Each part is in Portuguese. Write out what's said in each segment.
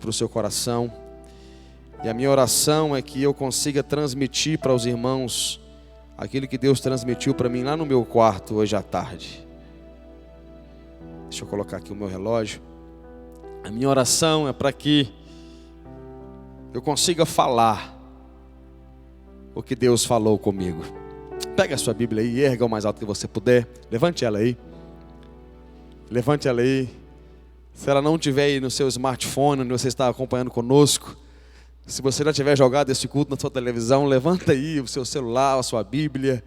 para o seu coração. E a minha oração é que eu consiga transmitir para os irmãos aquilo que Deus transmitiu para mim lá no meu quarto hoje à tarde. Deixa eu colocar aqui o meu relógio. A minha oração é para que eu consiga falar o que Deus falou comigo. Pega a sua Bíblia aí e erga o mais alto que você puder. Levante ela aí. Levante ela aí. Se ela não estiver aí no seu smartphone, onde você está acompanhando conosco, se você já tiver jogado esse culto na sua televisão, levanta aí o seu celular, a sua Bíblia.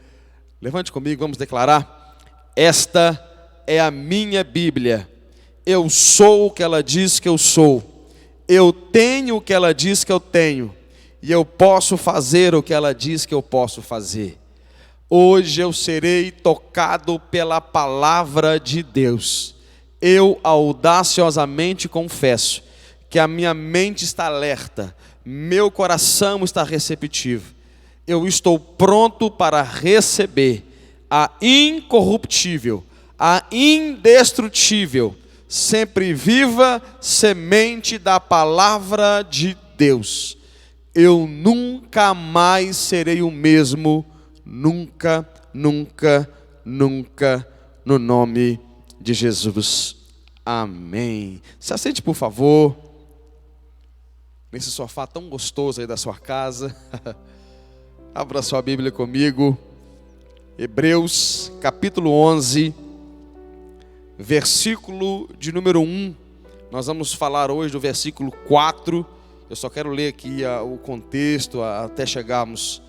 Levante comigo, vamos declarar: esta é a minha Bíblia. Eu sou o que ela diz que eu sou. Eu tenho o que ela diz que eu tenho. E eu posso fazer o que ela diz que eu posso fazer. Hoje eu serei tocado pela palavra de Deus. Eu audaciosamente confesso que a minha mente está alerta, meu coração está receptivo. Eu estou pronto para receber a incorruptível, a indestrutível, sempre viva semente da palavra de Deus. Eu nunca mais serei o mesmo, nunca, nunca, nunca, no nome de Jesus. Amém. Se assente, por favor, nesse sofá tão gostoso aí da sua casa. Abra sua Bíblia comigo. Hebreus capítulo 11, versículo de número 1. Nós vamos falar hoje do versículo 4. Eu só quero ler aqui o contexto até chegarmos.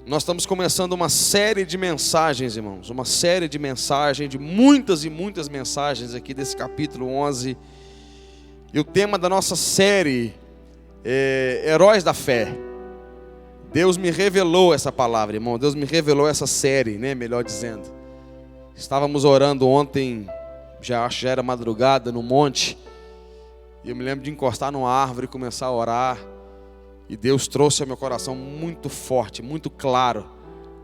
Nós estamos começando uma série de mensagens, irmãos. Uma série de mensagens, de muitas e muitas mensagens aqui desse capítulo 11. E o tema da nossa série é Heróis da Fé. Deus me revelou essa palavra, irmão. Deus me revelou essa série, né? Melhor dizendo. Estávamos orando ontem, já era madrugada, no monte. E eu me lembro de encostar numa árvore e começar a orar. E Deus trouxe ao meu coração muito forte, muito claro,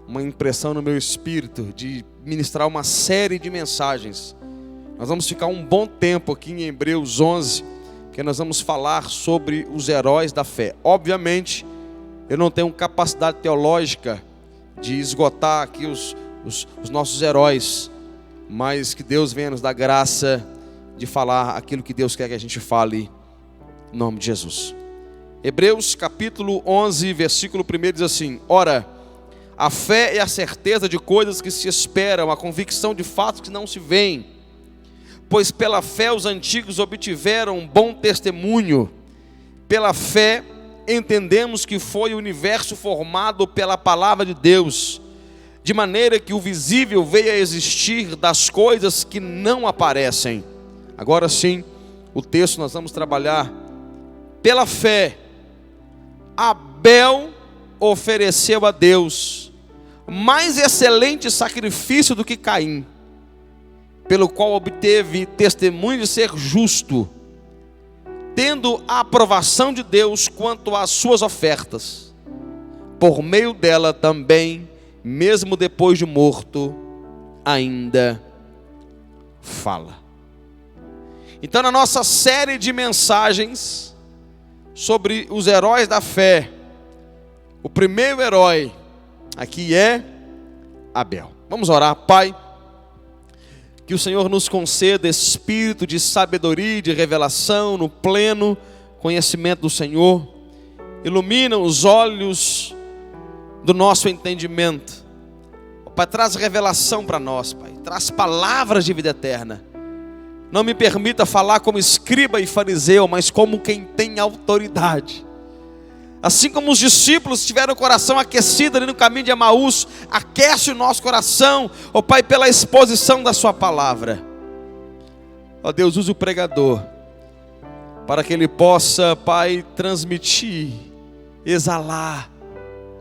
uma impressão no meu espírito de ministrar uma série de mensagens. Nós vamos ficar um bom tempo aqui em Hebreus 11, porque nós vamos falar sobre os heróis da fé. Obviamente, eu não tenho capacidade teológica de esgotar aqui os nossos heróis, mas que Deus venha nos dar graça de falar aquilo que Deus quer que a gente fale, em nome de Jesus. Hebreus capítulo 11, versículo 1 diz assim: ora, a fé é a certeza de coisas que se esperam, a convicção de fatos que não se veem. Pois pela fé os antigos obtiveram um bom testemunho. Pela fé entendemos que foi o universo formado pela palavra de Deus, de maneira que o visível veio a existir das coisas que não aparecem. Agora sim, o texto nós vamos trabalhar. Pela fé, Abel ofereceu a Deus mais excelente sacrifício do que Caim, pelo qual obteve testemunho de ser justo, tendo a aprovação de Deus quanto às suas ofertas. Por meio dela também, mesmo depois de morto, ainda fala. Então, na nossa série de mensagens sobre os heróis da fé, o primeiro herói aqui é Abel. Vamos orar. Pai, que o Senhor nos conceda espírito de sabedoria e de revelação no pleno conhecimento do Senhor. Ilumina os olhos do nosso entendimento. Pai, traz revelação para nós, Pai. Traz palavras de vida eterna. Não me permita falar como escriba e fariseu, mas como quem tem autoridade. Assim como os discípulos tiveram o coração aquecido ali no caminho de Emaús, aquece o nosso coração, ó Pai, pela exposição da sua palavra. Ó Deus, use o pregador, para que ele possa, Pai, transmitir, exalar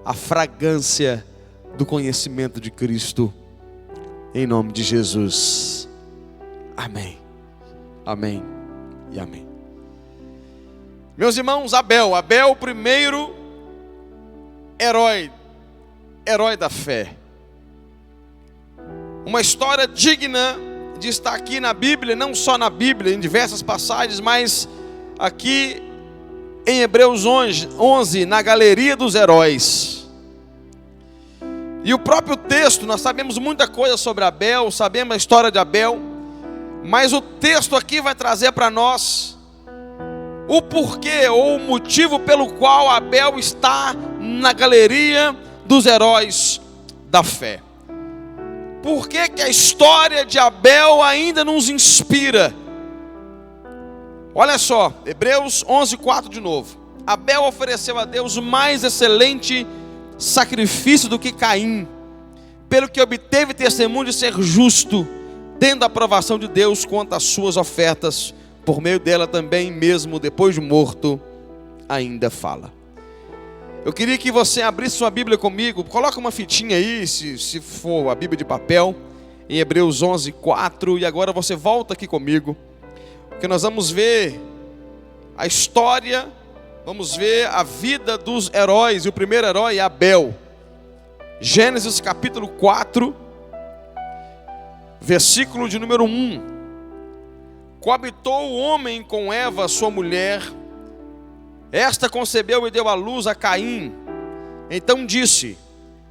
a fragrância do conhecimento de Cristo, em nome de Jesus. Amém. Amém e amém. Meus irmãos, Abel, o primeiro herói da fé. Uma história digna de estar aqui na Bíblia, não só na Bíblia, em diversas passagens, mas aqui em Hebreus 11, na galeria dos heróis. E o próprio texto, nós sabemos muita coisa sobre Abel, sabemos a história de Abel, mas o texto aqui vai trazer para nós o porquê ou o motivo pelo qual Abel está na galeria dos heróis da fé. Por que que a história de Abel ainda nos inspira? Olha só, Hebreus 11:4 de novo. Abel ofereceu a Deus mais excelente sacrifício do que Caim, pelo que obteve testemunho de ser justo, tendo a aprovação de Deus quanto às suas ofertas. Por meio dela também, mesmo depois de morto, ainda fala. Eu queria que você abrisse sua Bíblia comigo. Coloca uma fitinha aí, se for a Bíblia de papel, em Hebreus 11:4. E agora você volta aqui comigo, porque nós vamos ver a história, vamos ver a vida dos heróis. E o primeiro herói é Abel. Gênesis capítulo 4, versículo de número 1. Coabitou o homem com Eva, sua mulher. Esta concebeu e deu à luz a Caim. Então disse: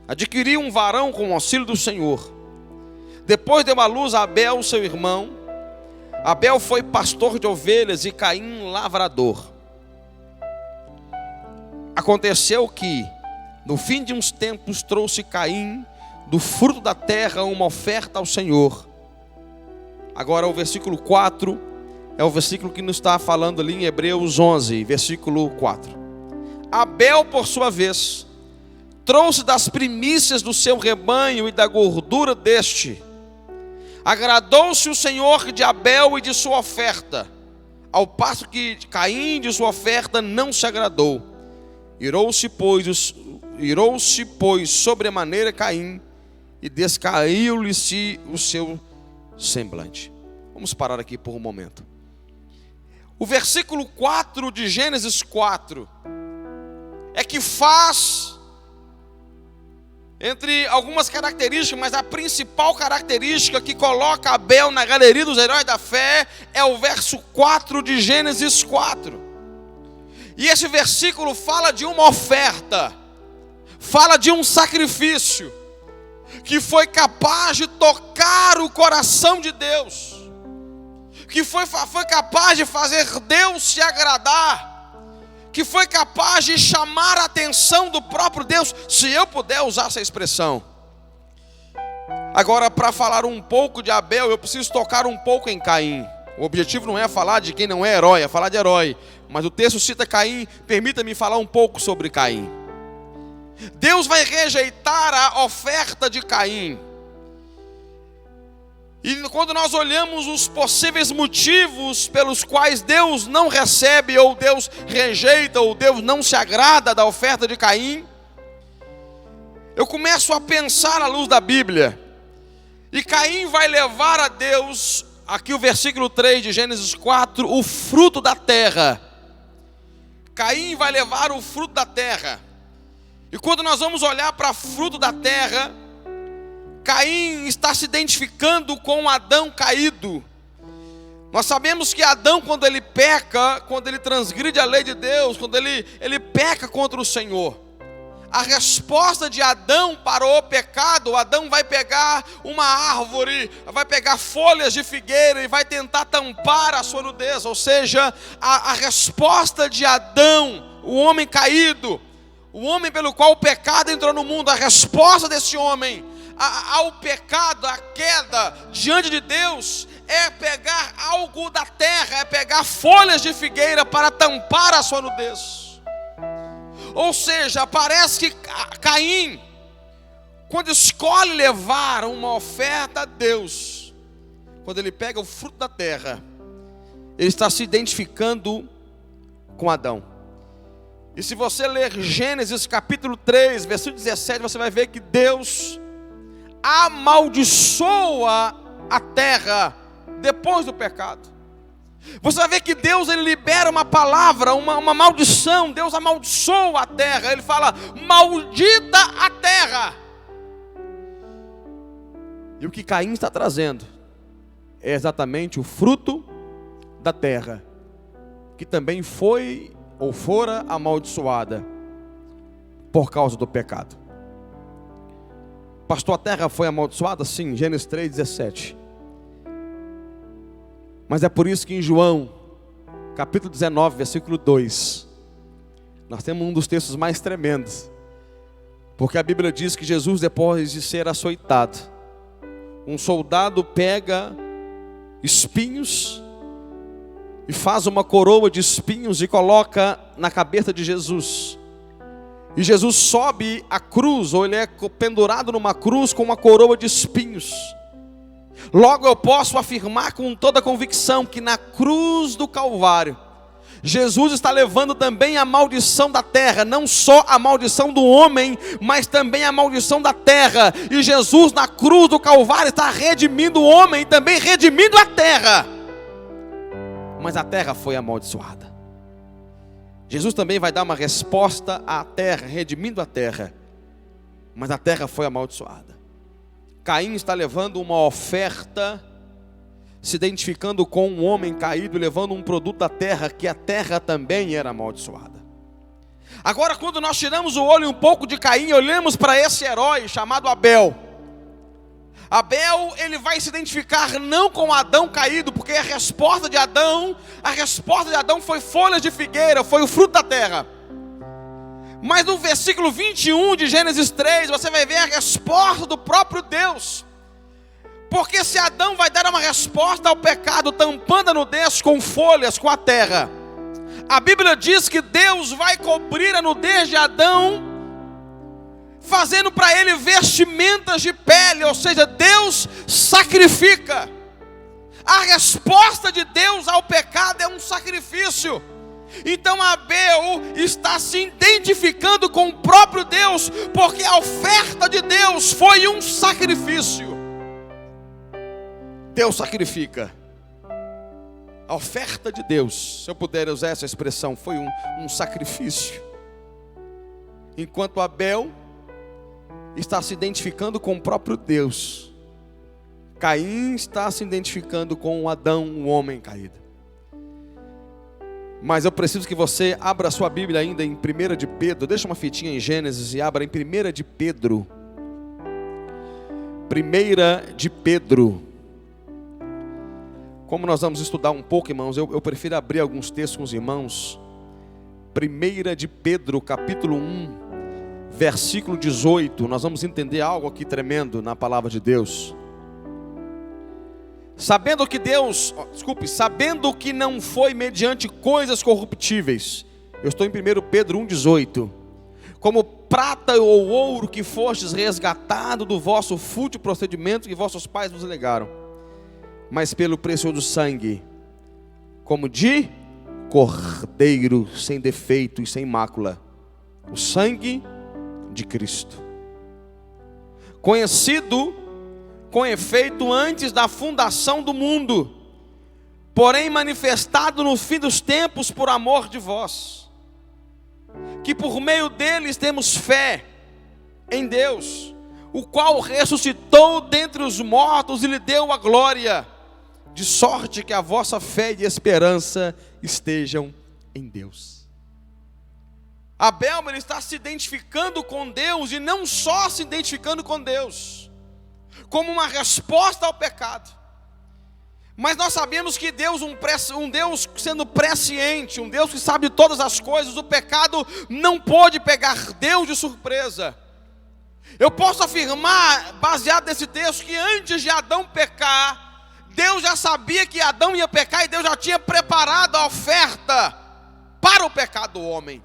adquiri um varão com o auxílio do Senhor. Depois deu à luz a Abel, seu irmão. Abel foi pastor de ovelhas e Caim lavrador. Aconteceu que, no fim de uns tempos, trouxe Caim do fruto da terra uma oferta ao Senhor. Agora o versículo 4 é o versículo que nos está falando ali em Hebreus 11, versículo 4. Abel, por sua vez, trouxe das primícias do seu rebanho e da gordura deste. Agradou-se o Senhor de Abel e de sua oferta, ao passo que Caim de sua oferta não se agradou. Irou-se, pois, sobremaneira Caim, e descaiu-lhe-se o seu semblante. Vamos parar aqui por um momento. O versículo 4 de Gênesis 4 é que faz, entre algumas características, mas a principal característica que coloca Abel na galeria dos heróis da fé é o verso 4 de Gênesis 4. E esse versículo fala de uma oferta, fala de um sacrifício que foi capaz de tocar o coração de Deus, que foi capaz de fazer Deus se agradar, que foi capaz de chamar a atenção do próprio Deus, se eu puder usar essa expressão. Agora, para falar um pouco de Abel, eu preciso tocar um pouco em Caim. O objetivo não é falar de quem não é herói, é falar de herói, mas o texto cita Caim. Permita-me falar um pouco sobre Caim. Deus vai rejeitar a oferta de Caim. E quando nós olhamos os possíveis motivos pelos quais Deus não recebe, ou Deus rejeita, ou Deus não se agrada da oferta de Caim, eu começo a pensar à luz da Bíblia. E Caim vai levar a Deus, aqui o versículo 3 de Gênesis 4, o fruto da terra. Caim vai levar o fruto da terra. E quando nós vamos olhar para o fruto da terra, Caim está se identificando com Adão caído. Nós sabemos que Adão, quando ele peca, quando ele transgride a lei de Deus, quando ele peca contra o Senhor, a resposta de Adão para o pecado, Adão vai pegar uma árvore, vai pegar folhas de figueira e vai tentar tampar a sua nudez. Ou seja, a resposta de Adão, o homem caído, o homem pelo qual o pecado entrou no mundo, a resposta desse homem ao pecado, à queda diante de Deus, é pegar algo da terra, é pegar folhas de figueira para tampar a sua nudez. Ou seja, parece que Caim, quando escolhe levar uma oferta a Deus, quando ele pega o fruto da terra, ele está se identificando com Adão. E se você ler Gênesis capítulo 3, versículo 17, você vai ver que Deus amaldiçoa a terra depois do pecado. Você vai ver que Deus, ele libera uma palavra, uma maldição. Deus amaldiçoa a terra. Ele fala: maldita a terra. E o que Caim está trazendo é exatamente o fruto da terra, que também foi ou fora amaldiçoada por causa do pecado. Pastor, a terra foi amaldiçoada? Sim, Gênesis 3:17. Mas é por isso que em João, capítulo 19, versículo 2, nós temos um dos textos mais tremendos. Porque a Bíblia diz que Jesus, depois de ser açoitado, um soldado pega espinhos e faz uma coroa de espinhos e coloca na cabeça de Jesus. E Jesus sobe a cruz, ou ele é pendurado numa cruz com uma coroa de espinhos. Logo eu posso afirmar com toda convicção que na cruz do Calvário, Jesus está levando também a maldição da terra, não só a maldição do homem, mas também a maldição da terra. E Jesus na cruz do Calvário está redimindo o homem e também redimindo a terra. Mas a terra foi amaldiçoada. Jesus também vai dar uma resposta à terra, redimindo a terra. Mas a terra foi amaldiçoada. Caim está levando uma oferta, se identificando com um homem caído, levando um produto da terra, que a terra também era amaldiçoada. Agora, quando nós tiramos o olho um pouco de Caim e olhamos para esse herói chamado Abel, Abel, ele vai se identificar não com Adão caído, porque a resposta de Adão foi folhas de figueira, foi o fruto da terra. Mas no versículo 21 de Gênesis 3, você vai ver a resposta do próprio Deus. Porque se Adão vai dar uma resposta ao pecado, tampando a nudez com folhas, com a terra, a Bíblia diz que Deus vai cobrir a nudez de Adão, fazendo para ele vestimentas de pele, ou seja, Deus sacrifica. A resposta de Deus ao pecado é um sacrifício. Então Abel está se identificando com o próprio Deus, porque a oferta de Deus foi um sacrifício. Deus sacrifica. A oferta de Deus, se eu puder usar essa expressão, foi um sacrifício. Enquanto Abel está se identificando com o próprio Deus, Caim está se identificando com Adão, um homem caído. Mas eu preciso que você abra a sua Bíblia ainda em 1 de Pedro. Deixa uma fitinha em Gênesis e abra em 1 de Pedro. 1 de Pedro. Como nós vamos estudar um pouco, irmãos, eu prefiro abrir alguns textos com os irmãos. 1 de Pedro, capítulo 1, versículo 18. Nós vamos entender algo aqui tremendo na palavra de Deus. Sabendo que não foi mediante coisas corruptíveis. Eu estou em 1 Pedro 1,18. Como prata ou ouro que fostes resgatado do vosso fútil procedimento que vossos pais vos legaram, mas pelo precioso sangue, como de cordeiro sem defeito e sem mácula, o sangue de Cristo, conhecido com efeito antes da fundação do mundo, porém manifestado no fim dos tempos por amor de vós, que por meio deles temos fé em Deus, o qual ressuscitou dentre os mortos e lhe deu a glória, de sorte que a vossa fé e esperança estejam em Deus. Abel, ele está se identificando com Deus, e não só se identificando com Deus como uma resposta ao pecado, mas nós sabemos que Deus, um Deus sendo presciente, um Deus que sabe de todas as coisas, o pecado não pôde pegar Deus de surpresa. Eu posso afirmar, baseado nesse texto, que antes de Adão pecar, Deus já sabia que Adão ia pecar, e Deus já tinha preparado a oferta para o pecado do homem.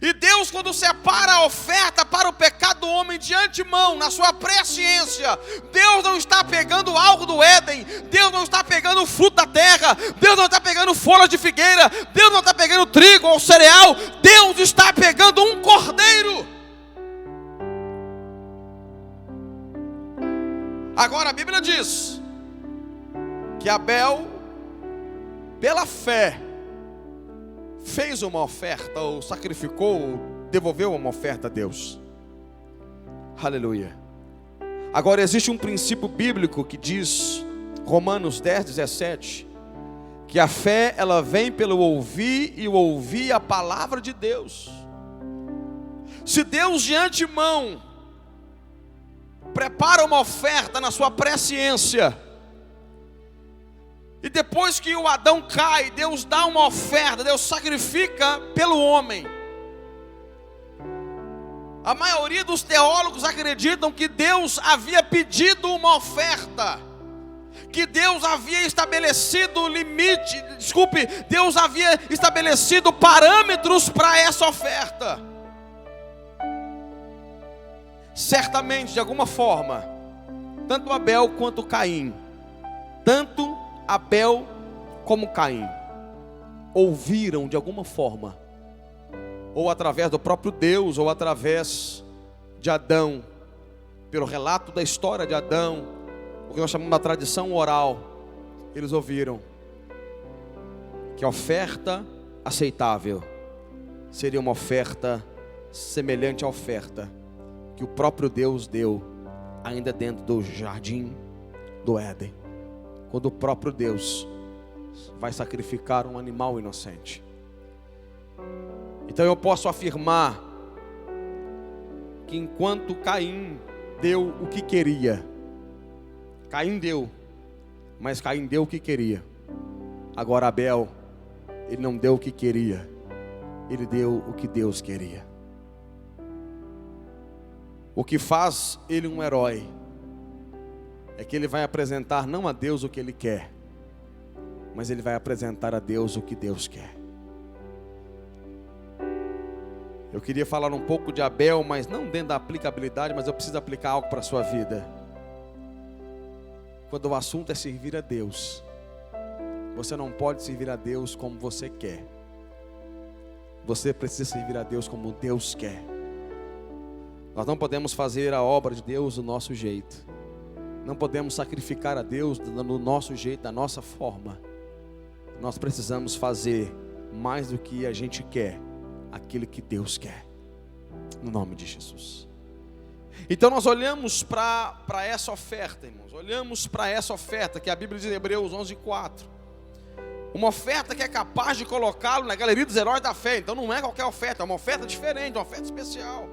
E Deus, quando separa a oferta para o pecado do homem de antemão, na sua presciência, Deus não está pegando algo do Éden, Deus não está pegando o fruto da terra, Deus não está pegando folhas de figueira, Deus não está pegando trigo ou cereal, Deus está pegando um cordeiro. Agora a Bíblia diz que Abel, pela fé, fez uma oferta, ou sacrificou, ou devolveu uma oferta a Deus. Aleluia. Agora existe um princípio bíblico que diz, Romanos 10:17, Que a fé, ela vem pelo ouvir, e o ouvir a palavra de Deus. Se Deus de antemão prepara uma oferta na sua presciência, e depois que o Adão cai, Deus dá uma oferta, Deus sacrifica pelo homem. A maioria dos teólogos acreditam que Deus havia pedido uma oferta, que Deus havia estabelecido limite, Deus havia estabelecido parâmetros para essa oferta. Certamente, de alguma forma, tanto Abel quanto Caim, tanto Abel como Caim, ouviram de alguma forma, ou através do próprio Deus, ou através de Adão, pelo relato da história de Adão, o que nós chamamos da tradição oral, eles ouviram que a oferta aceitável seria uma oferta semelhante à oferta que o próprio Deus deu ainda dentro do jardim do Éden, quando o próprio Deus vai sacrificar um animal inocente. Então eu posso afirmar que enquanto Caim deu o que queria, Caim deu, mas Caim deu o que queria. Agora Abel, ele não deu o que queria, ele deu o que Deus queria. O que faz ele um herói é que ele vai apresentar não a Deus o que ele quer, mas ele vai apresentar a Deus o que Deus quer. Eu queria falar um pouco de Abel, mas não dentro da aplicabilidade, mas eu preciso aplicar algo para a sua vida. Quando o assunto é servir a Deus, você não pode servir a Deus como você quer. Você precisa servir a Deus como Deus quer. Nós não podemos fazer a obra de Deus do nosso jeito. Não podemos sacrificar a Deus do nosso jeito, da nossa forma. Nós precisamos fazer mais do que a gente quer, aquilo que Deus quer, no nome de Jesus. Então nós olhamos para essa oferta, irmãos. Olhamos para essa oferta que a Bíblia diz em Hebreus 11:4. Uma oferta que é capaz de colocá-lo na galeria dos heróis da fé. Então não é qualquer oferta, é uma oferta diferente, uma oferta especial.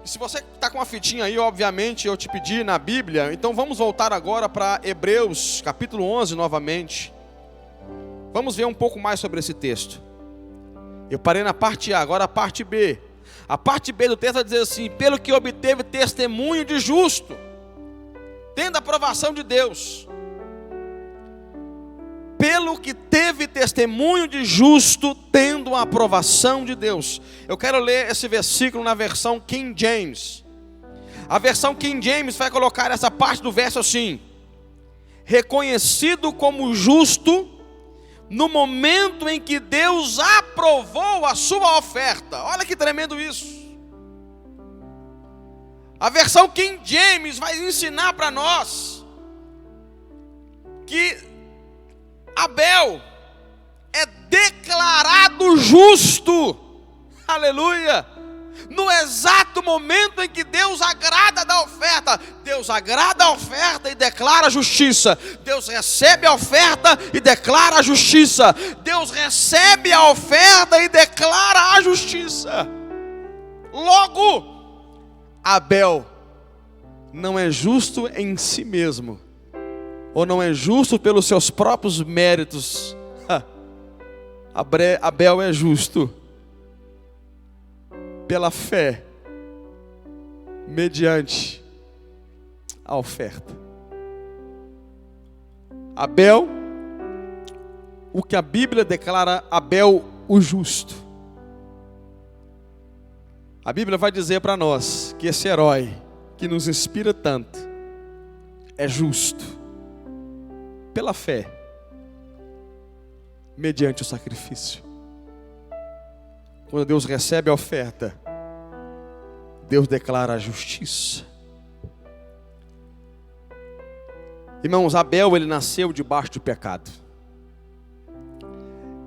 E se você está com uma fitinha aí, obviamente eu te pedi na Bíblia. Então vamos voltar agora para Hebreus capítulo 11 novamente. Vamos ver um pouco mais sobre esse texto. Eu parei na parte A, agora a parte B. A parte B do texto vai dizer assim: pelo que obteve testemunho de justo, tendo a aprovação de Deus. Pelo que teve testemunho de justo, tendo a aprovação de Deus. Eu quero ler esse versículo na versão King James. A versão King James vai colocar essa parte do verso assim: reconhecido como justo no momento em que Deus aprovou a sua oferta. Olha que tremendo isso. A versão King James vai ensinar para nós que Abel é declarado justo. Aleluia. No exato momento em que Deus agrada da oferta, Deus agrada a oferta e declara a justiça. Deus recebe a oferta e declara a justiça. Deus recebe a oferta e declara a justiça. Logo, Abel não é justo em si mesmo, ou não é justo pelos seus próprios méritos. Abel é justo pela fé, mediante a oferta. Abel, o que a Bíblia declara Abel o justo. A Bíblia vai dizer para nós que esse herói que nos inspira tanto é justo pela fé, mediante o sacrifício. Quando Deus recebe a oferta, Deus declara a justiça. Irmãos, Abel, ele nasceu debaixo do pecado.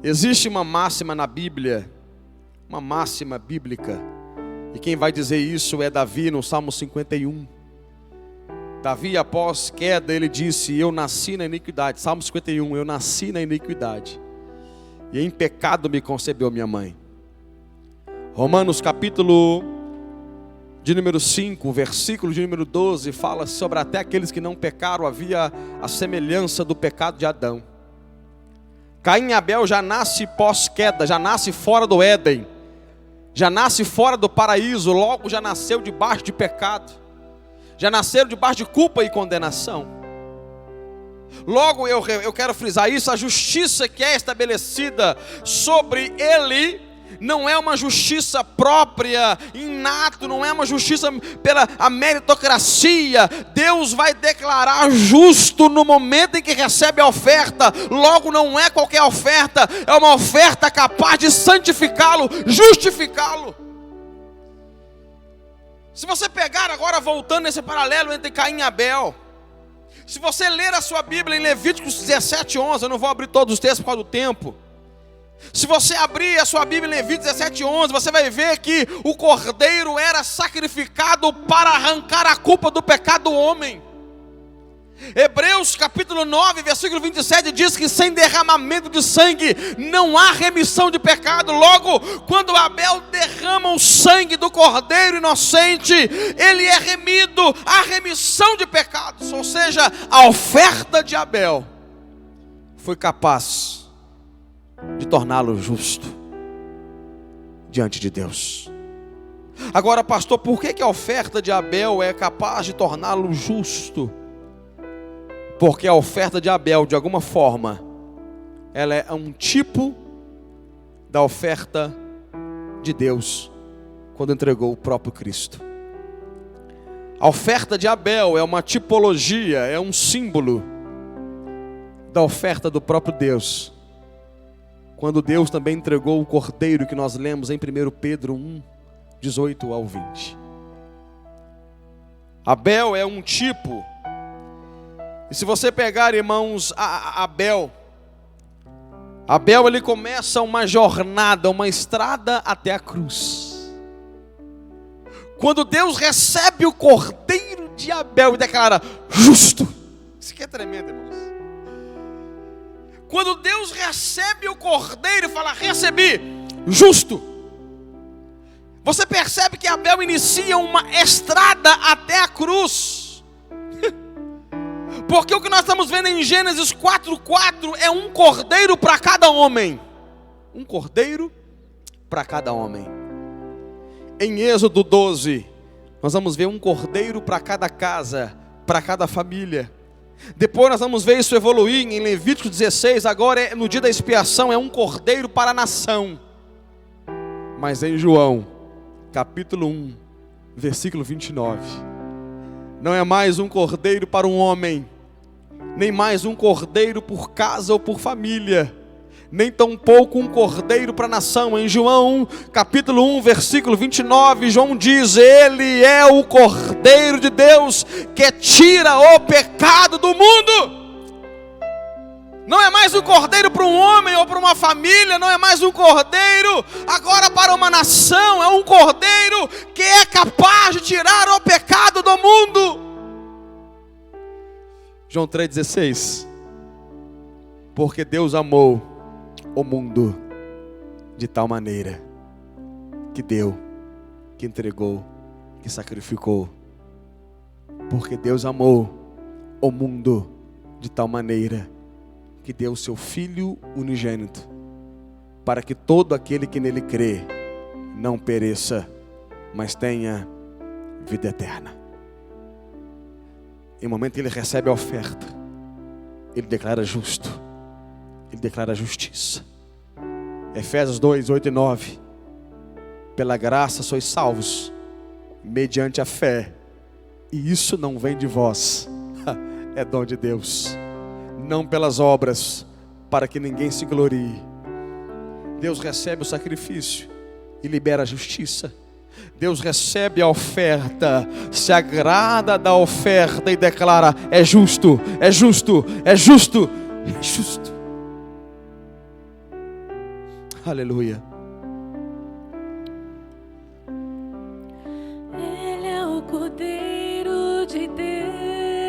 Existe uma máxima na Bíblia, uma máxima bíblica, e quem vai dizer isso é Davi no Salmo 51. Davi, após queda, ele disse: eu nasci na iniquidade. Salmo 51, eu nasci na iniquidade, e em pecado me concebeu minha mãe. Romanos capítulo de número 5, versículo de número 12, fala sobre até aqueles que não pecaram, havia a semelhança do pecado de Adão. Caim e Abel já nasce pós-queda, já nasce fora do Éden, já nasce fora do paraíso, logo já nasceu debaixo de pecado, já nasceram debaixo de culpa e condenação. Logo eu quero frisar isso, a justiça que é estabelecida sobre ele não é uma justiça própria, inato, não é uma justiça pela a meritocracia. Deus vai declarar justo no momento em que recebe a oferta. Logo não é qualquer oferta, é uma oferta capaz de santificá-lo, justificá-lo. Se você pegar agora, voltando nesse paralelo entre Caim e Abel, se você ler a sua Bíblia em Levíticos 17:11, eu não vou abrir todos os textos por causa do tempo. Se você abrir a sua Bíblia em Levíticos 17:11, você vai ver que o cordeiro era sacrificado para arrancar a culpa do pecado do homem. Hebreus capítulo 9, versículo 27 diz que sem derramamento de sangue não há remissão de pecado. Logo, quando Abel derrama o sangue do cordeiro inocente, ele é remido, há remissão de pecados. Ou seja, a oferta de Abel foi capaz de torná-lo justo diante de Deus. Agora, pastor, por que a oferta de Abel é capaz de torná-lo justo? Porque a oferta de Abel, de alguma forma, ela é um tipo da oferta de Deus quando entregou o próprio Cristo. A oferta de Abel é uma tipologia, é um símbolo da oferta do próprio Deus, quando Deus também entregou o cordeiro que nós lemos em 1 Pedro 1, 18 ao 20. Abel é um tipo. E se você pegar, irmãos, Abel ele começa uma jornada, uma estrada até a cruz. Quando Deus recebe o cordeiro de Abel e declara justo. Isso aqui é tremendo, irmãos. Quando Deus recebe o cordeiro e fala, recebi, justo. Você percebe que Abel inicia uma estrada até a cruz. Porque o que nós estamos vendo em Gênesis 4:4 é um cordeiro para cada homem. Um cordeiro para cada homem. Em Êxodo 12, nós vamos ver um cordeiro para cada casa, para cada família. Depois nós vamos ver isso evoluir em Levítico 16, agora no dia da expiação é um cordeiro para a nação. Mas em João, capítulo 1, versículo 29, não é mais um cordeiro para um homem, nem mais um cordeiro por casa ou por família, nem tampouco um cordeiro para a nação. Em João, capítulo 1, versículo 29, João diz, ele é o cordeiro de Deus que tira o pecado do mundo. Não é mais um cordeiro para um homem ou para uma família, não é mais um cordeiro agora para uma nação, é um cordeiro que é capaz de tirar o pecado do mundo. João 3,16, porque Deus amou o mundo de tal maneira que deu, que entregou, que sacrificou. Porque Deus amou o mundo de tal maneira que deu o seu Filho unigênito, para que todo aquele que nele crê não pereça, mas tenha vida eterna. Em momento que ele recebe a oferta, ele declara justo, ele declara justiça. Efésios 2, 8 e 9. Pela graça sois salvos, mediante a fé, e isso não vem de vós, é dom de Deus, não pelas obras, para que ninguém se glorie. Deus recebe o sacrifício e libera a justiça. Deus recebe a oferta, se agrada da oferta e declara, é justo, é justo, é justo, é justo. Aleluia. Ele é o Cordeiro de Deus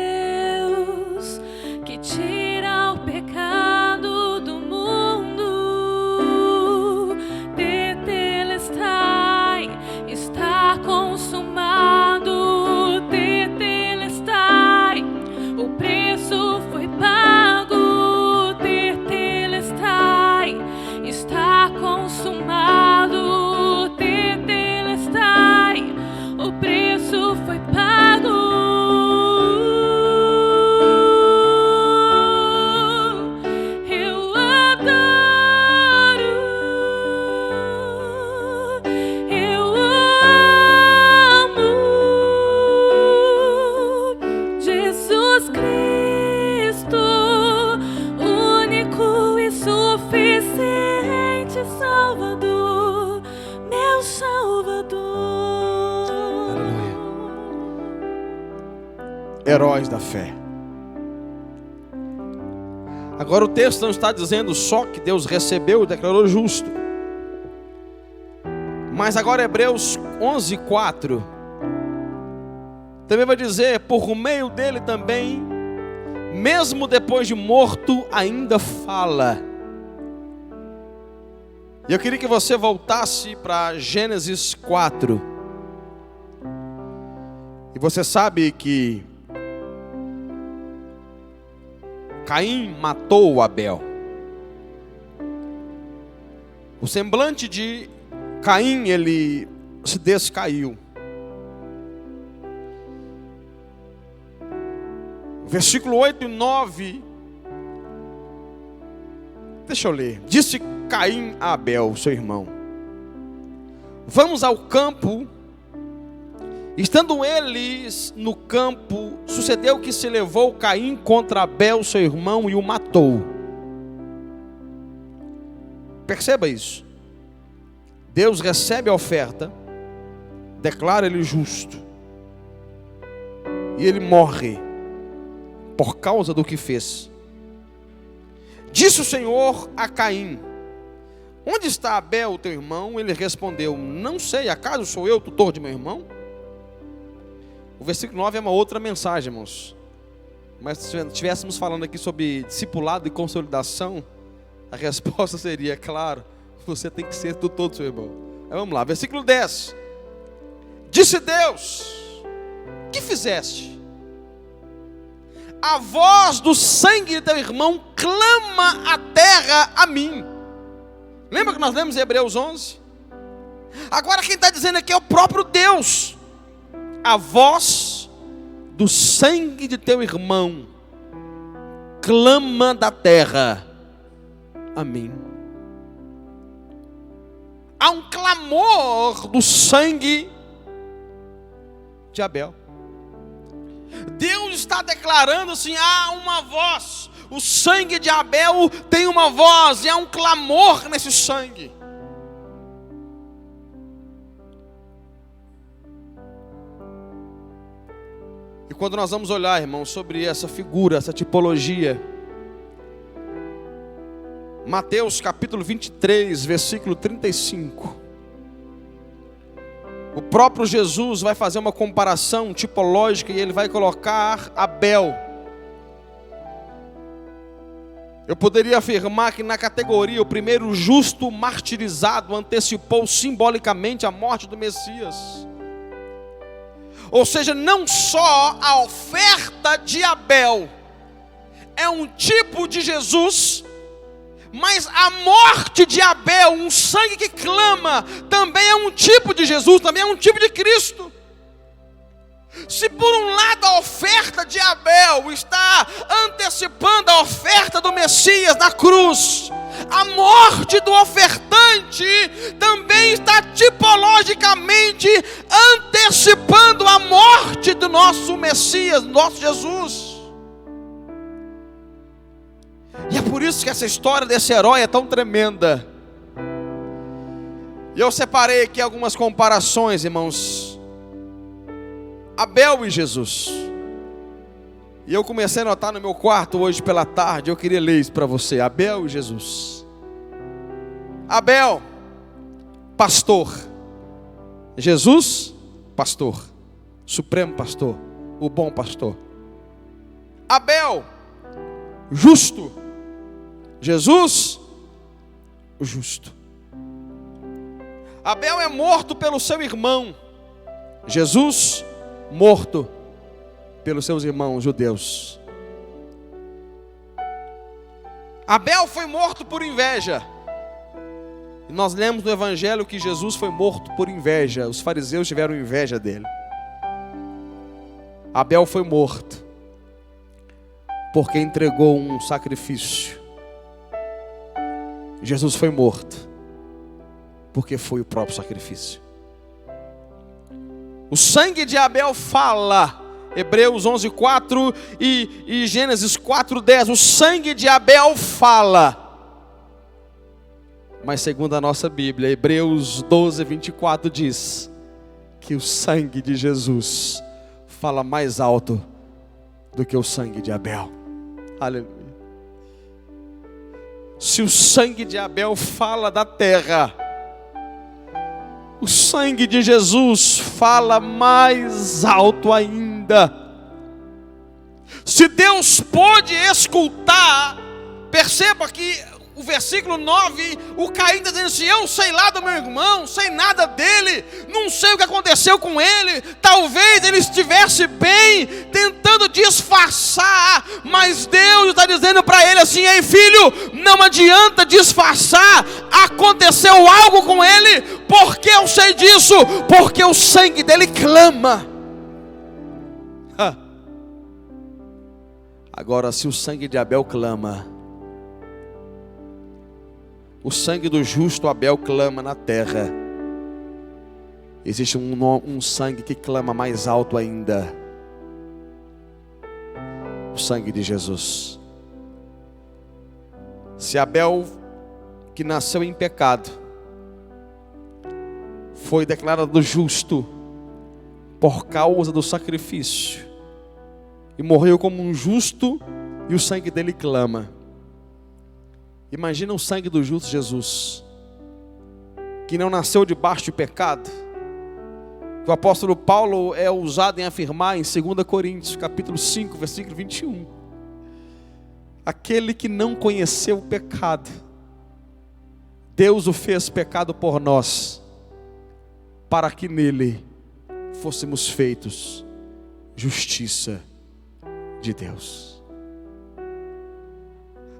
heróis da fé. Agora o texto não está dizendo só que Deus recebeu e declarou justo. Mas agora Hebreus 11:4 também vai dizer: por meio dele também, mesmo depois de morto, ainda fala. E eu queria que você voltasse para Gênesis 4. E você sabe que Caim matou Abel. O semblante de Caim, ele se descaiu. Versículo 8 e 9. Deixa eu ler. Disse Caim a Abel, seu irmão: vamos ao campo. Estando eles no campo, sucedeu que se levou Caim contra Abel, seu irmão, e o matou. Perceba isso. Deus recebe a oferta, declara ele justo, e ele morre por causa do que fez. Disse o Senhor a Caim: onde está Abel, teu irmão? Ele respondeu: não sei, acaso sou eu tutor de meu irmão? O versículo 9 é uma outra mensagem, irmãos. Mas se estivéssemos falando aqui sobre discipulado e consolidação, a resposta seria: claro, você tem que ser tutor do seu irmão. Aí vamos lá, versículo 10. Disse Deus: que fizeste? A voz do sangue de teu irmão clama a terra a mim. Lembra que nós lemos em Hebreus 11? Agora quem está dizendo aqui é o próprio Deus. A voz do sangue de teu irmão clama da terra a mim. Há um clamor do sangue de Abel. Deus está declarando assim: há uma voz. O sangue de Abel tem uma voz, e há um clamor nesse sangue. E quando nós vamos olhar, irmãos, sobre essa figura, essa tipologia, Mateus capítulo 23, versículo 35. O próprio Jesus vai fazer uma comparação tipológica e ele vai colocar Abel. Eu poderia afirmar que na categoria o primeiro justo martirizado antecipou simbolicamente a morte do Messias. Ou seja, não só a oferta de Abel é um tipo de Jesus, mas a morte de Abel, um sangue que clama, também é um tipo de Jesus, também é um tipo de Cristo. Se por um lado a oferta de Abel está antecipando a oferta do Messias na cruz, a morte do ofertante também está tipologicamente antecipando a morte do nosso Messias, do nosso Jesus. E é por isso que essa história desse herói é tão tremenda. E eu separei aqui algumas comparações, irmãos. Abel e Jesus. E eu comecei a anotar no meu quarto hoje pela tarde. Eu queria ler isso para você. Abel e Jesus. Abel, pastor. Jesus, pastor. Supremo pastor. O bom pastor. Abel, justo. Jesus, o justo. Abel é morto pelo seu irmão. Jesus, morto pelos seus irmãos judeus. Abel foi morto por inveja. E nós lemos no Evangelho que Jesus foi morto por inveja. Os fariseus tiveram inveja dele. Abel foi morto porque entregou um sacrifício. Jesus foi morto porque foi o próprio sacrifício. O sangue de Abel fala, Hebreus 11:4 e Gênesis 4:10. O sangue de Abel fala. Mas segundo a nossa Bíblia, Hebreus 12:24 diz que o sangue de Jesus fala mais alto do que o sangue de Abel. Aleluia. Se o sangue de Abel fala da terra, o sangue de Jesus fala mais alto ainda. Se Deus pôde escutar, perceba que o versículo 9, o Caim está dizendo assim: eu sei lá do meu irmão, sei nada dele, não sei o que aconteceu com ele, talvez ele estivesse bem, tentando disfarçar, mas Deus está dizendo para ele assim: ei filho, não adianta disfarçar, aconteceu algo com ele. Por que eu sei disso? Porque o sangue dele clama. Agora, se o sangue de Abel clama, o sangue do justo Abel clama na terra, existe um sangue que clama mais alto ainda, o sangue de Jesus. Se Abel, que nasceu em pecado, foi declarado justo por causa do sacrifício, e morreu como um justo, e o sangue dele clama. Imagina o sangue do justo Jesus, que não nasceu debaixo de pecado. O apóstolo Paulo é ousado em afirmar em 2 Coríntios, capítulo 5, versículo 21. Aquele que não conheceu o pecado, Deus o fez pecado por nós, para que nele fôssemos feitos justiça de Deus.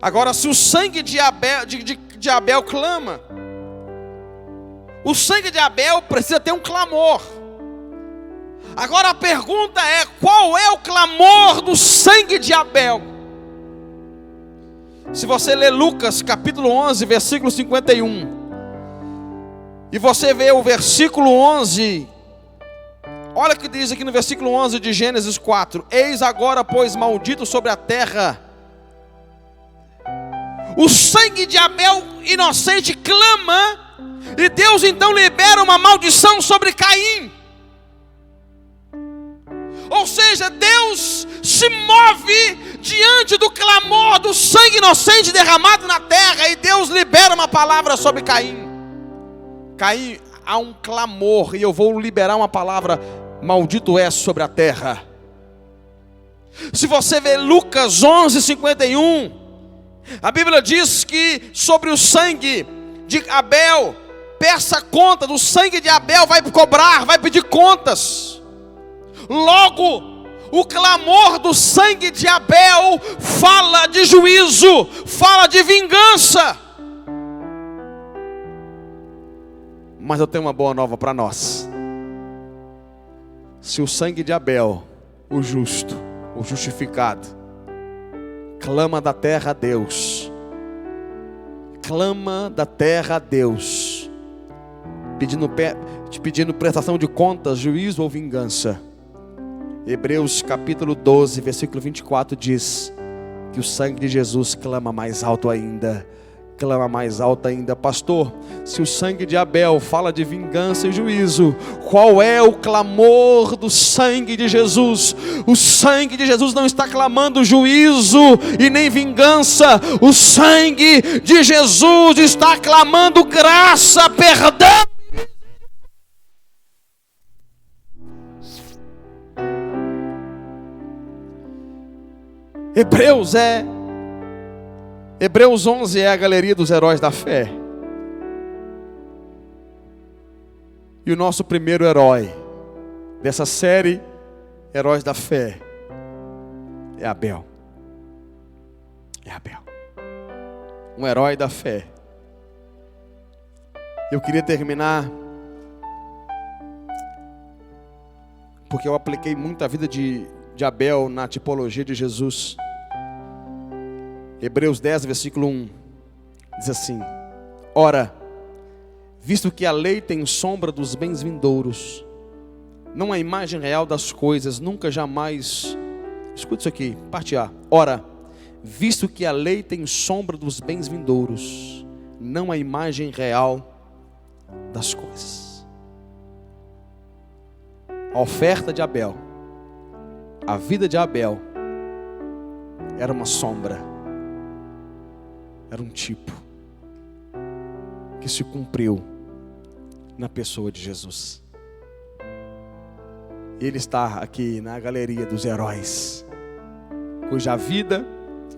Agora, se o sangue de Abel clama, o sangue de Abel precisa ter um clamor. Agora a pergunta é: qual é o clamor do sangue de Abel? Se você ler Lucas capítulo 11, versículo 51, e você vê o versículo 11, olha o que diz aqui no versículo 11 de Gênesis 4: eis agora, pois, maldito sobre a terra. O sangue de Abel inocente clama, e Deus então libera uma maldição sobre Caim. Ou seja, Deus se move diante do clamor do sangue inocente derramado na terra, e Deus libera uma palavra sobre Caim. Caim, há um clamor, e eu vou liberar uma palavra: maldito é sobre a terra. Se você ver Lucas 11, 51, a Bíblia diz que sobre o sangue de Abel, peça conta. Do sangue de Abel vai cobrar, vai pedir contas. Logo, o clamor do sangue de Abel fala de juízo, fala de vingança. Mas eu tenho uma boa nova para nós. Se o sangue de Abel, o justo, o justificado, clama da terra a Deus, clama da terra a Deus, pedindo prestação de contas, juízo ou vingança, Hebreus capítulo 12, versículo 24 diz que o sangue de Jesus clama mais alto ainda. Clama mais alto ainda. Pastor, se o sangue de Abel fala de vingança e juízo, qual é o clamor do sangue de Jesus? O sangue de Jesus não está clamando juízo e nem vingança. O sangue de Jesus está clamando graça, perdão. Hebreus 11 é a galeria dos heróis da fé. E o nosso primeiro herói dessa série, Heróis da Fé, é Abel. É Abel, um herói da fé. Eu queria terminar, porque eu apliquei muito a vida de Abel na tipologia de Jesus. Hebreus 10, versículo 1, diz assim: ora, visto que a lei tem sombra dos bens vindouros, não a imagem real das coisas, nunca jamais, escuta isso aqui, parte A. Ora, visto que a lei tem sombra dos bens vindouros, não a imagem real das coisas. A oferta de Abel, a vida de Abel, era uma sombra, era um tipo que se cumpriu na pessoa de Jesus. Ele está aqui na galeria dos heróis, cuja vida,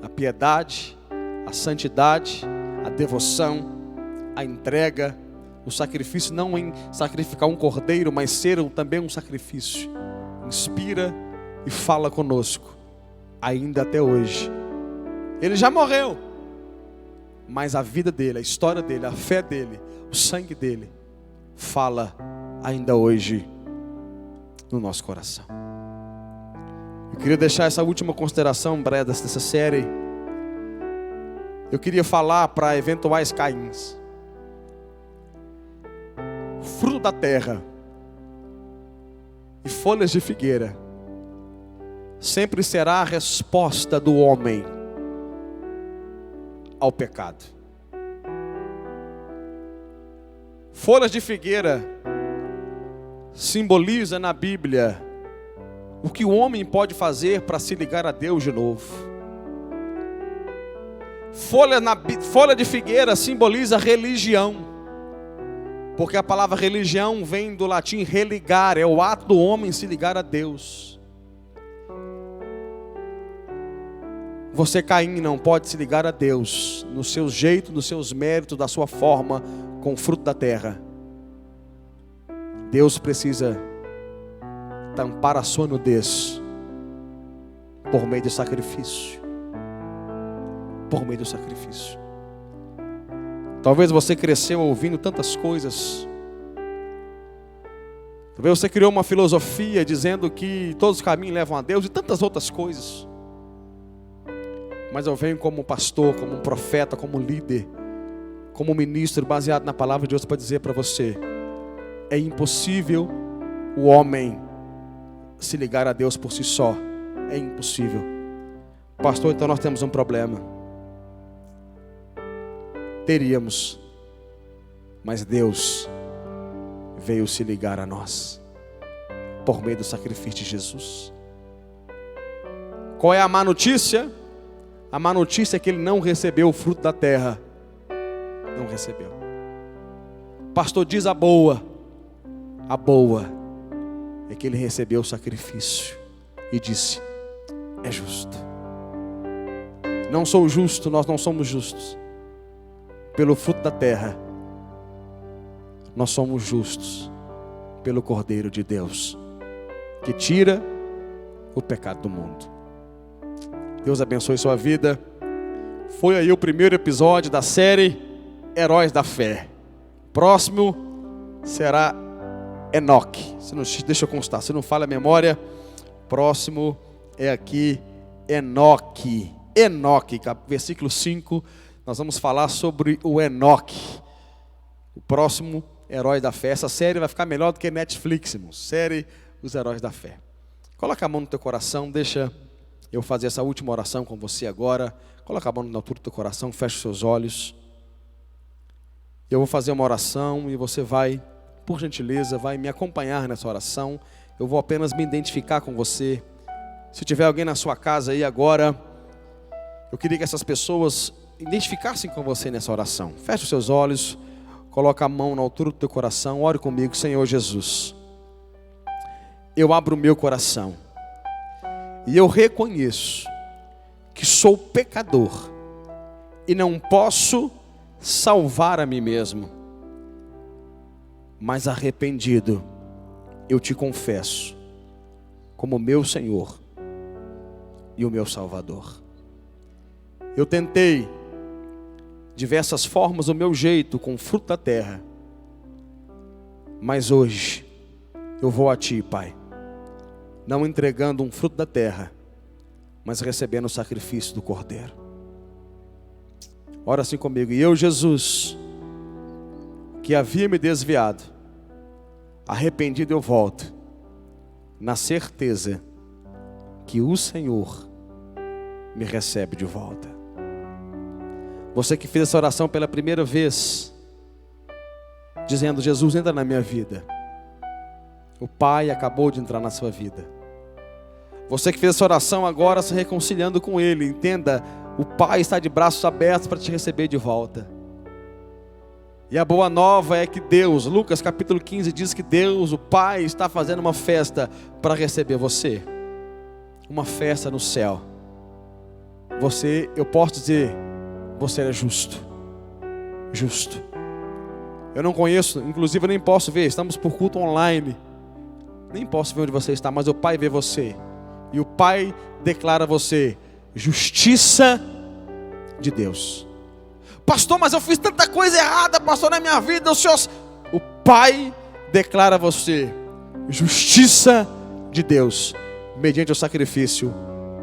a piedade, a santidade, a devoção, a entrega, o sacrifício, não em sacrificar um cordeiro, mas ser também um sacrifício, inspira e fala conosco, ainda até hoje. Ele já morreu, mas a vida dele, a história dele, a fé dele, o sangue dele, fala ainda hoje no nosso coração. Eu queria deixar essa última consideração breve dessa série. Eu queria falar para eventuais Caíns. Fruto da terra e folhas de figueira sempre será a resposta do homem ao pecado. Folhas de figueira simboliza na Bíblia o que o homem pode fazer para se ligar a Deus de novo. Folha de figueira simboliza religião, porque a palavra religião vem do latim religar, é o ato do homem se ligar a Deus. Você, Caim, não pode se ligar a Deus no seu jeito, nos seus méritos, da sua forma, com o fruto da terra. Deus precisa tampar a sua nudez por meio do sacrifício. Por meio do sacrifício. Talvez você cresceu ouvindo tantas coisas. Talvez você criou uma filosofia dizendo que todos os caminhos levam a Deus e tantas outras coisas. Mas eu venho como pastor, como um profeta, como líder, como ministro, baseado na palavra de Deus, para dizer para você: é impossível o homem se ligar a Deus por si só. É impossível. Pastor, então nós temos um problema. Teríamos, mas Deus veio se ligar a nós por meio do sacrifício de Jesus. Qual é a má notícia? A má notícia é que ele não recebeu o fruto da terra. Não recebeu. Pastor, diz a boa. A boa é que ele recebeu o sacrifício e disse: é justo. Não sou justo, nós não somos justos pelo fruto da terra. Nós somos justos pelo Cordeiro de Deus, que tira o pecado do mundo. Deus abençoe sua vida. Foi aí o primeiro episódio da série Heróis da Fé. Próximo será Enoque. Deixa eu constar, se não falha a memória, próximo é aqui Enoque. Enoque, versículo 5, nós vamos falar sobre o Enoque. O próximo Herói da Fé. Essa série vai ficar melhor do que Netflix, irmãos. Série Os Heróis da Fé. Coloca a mão no teu coração, deixa eu fazer essa última oração com você agora. Coloca a mão na altura do teu coração, fecha os seus olhos. Eu vou fazer uma oração e você vai, por gentileza, vai me acompanhar nessa oração. Eu vou apenas me identificar com você. Se tiver alguém na sua casa aí agora, eu queria que essas pessoas identificassem com você nessa oração. Feche os seus olhos, coloca a mão na altura do teu coração, ore comigo. Senhor Jesus, eu abro o meu coração e eu reconheço que sou pecador e não posso salvar a mim mesmo, mas arrependido, eu te confesso como meu Senhor e o meu Salvador. Eu tentei diversas formas, o meu jeito, com o fruto da terra, mas hoje eu vou a Ti, Pai, não entregando um fruto da terra, mas recebendo o sacrifício do Cordeiro. Ora assim comigo. E eu, Jesus, que havia me desviado, arrependido eu volto, na certeza que o Senhor me recebe de volta. Você que fez essa oração pela primeira vez, dizendo: Jesus, entra na minha vida. O Pai acabou de entrar na sua vida. Você que fez essa oração agora se reconciliando com Ele, entenda, o Pai está de braços abertos para te receber de volta. E a boa nova é que Deus, Lucas capítulo 15 diz que Deus, o Pai, está fazendo uma festa para receber você. Uma festa no céu. Você, eu posso dizer, você é justo. Justo. Eu não conheço, inclusive eu nem posso ver, estamos por culto online. Nem posso ver onde você está, mas o Pai vê você. E o Pai declara você justiça de Deus. Pastor, mas eu fiz tanta coisa errada, pastor, na minha vida. O Pai declara você justiça de Deus, mediante o sacrifício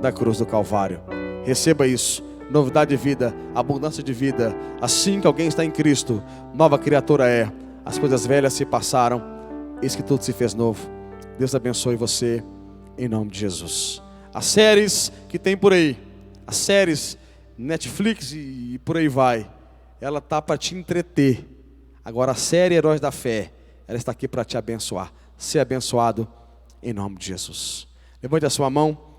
da cruz do Calvário. Receba isso, novidade de vida, abundância de vida. Assim que alguém está em Cristo, nova criatura é. As coisas velhas se passaram, eis que tudo se fez novo. Deus abençoe você, em nome de Jesus. As séries que tem por aí, as séries Netflix e por aí vai, ela está para te entreter. Agora a série Heróis da Fé, ela está aqui para te abençoar. Ser abençoado em nome de Jesus. Levante a sua mão.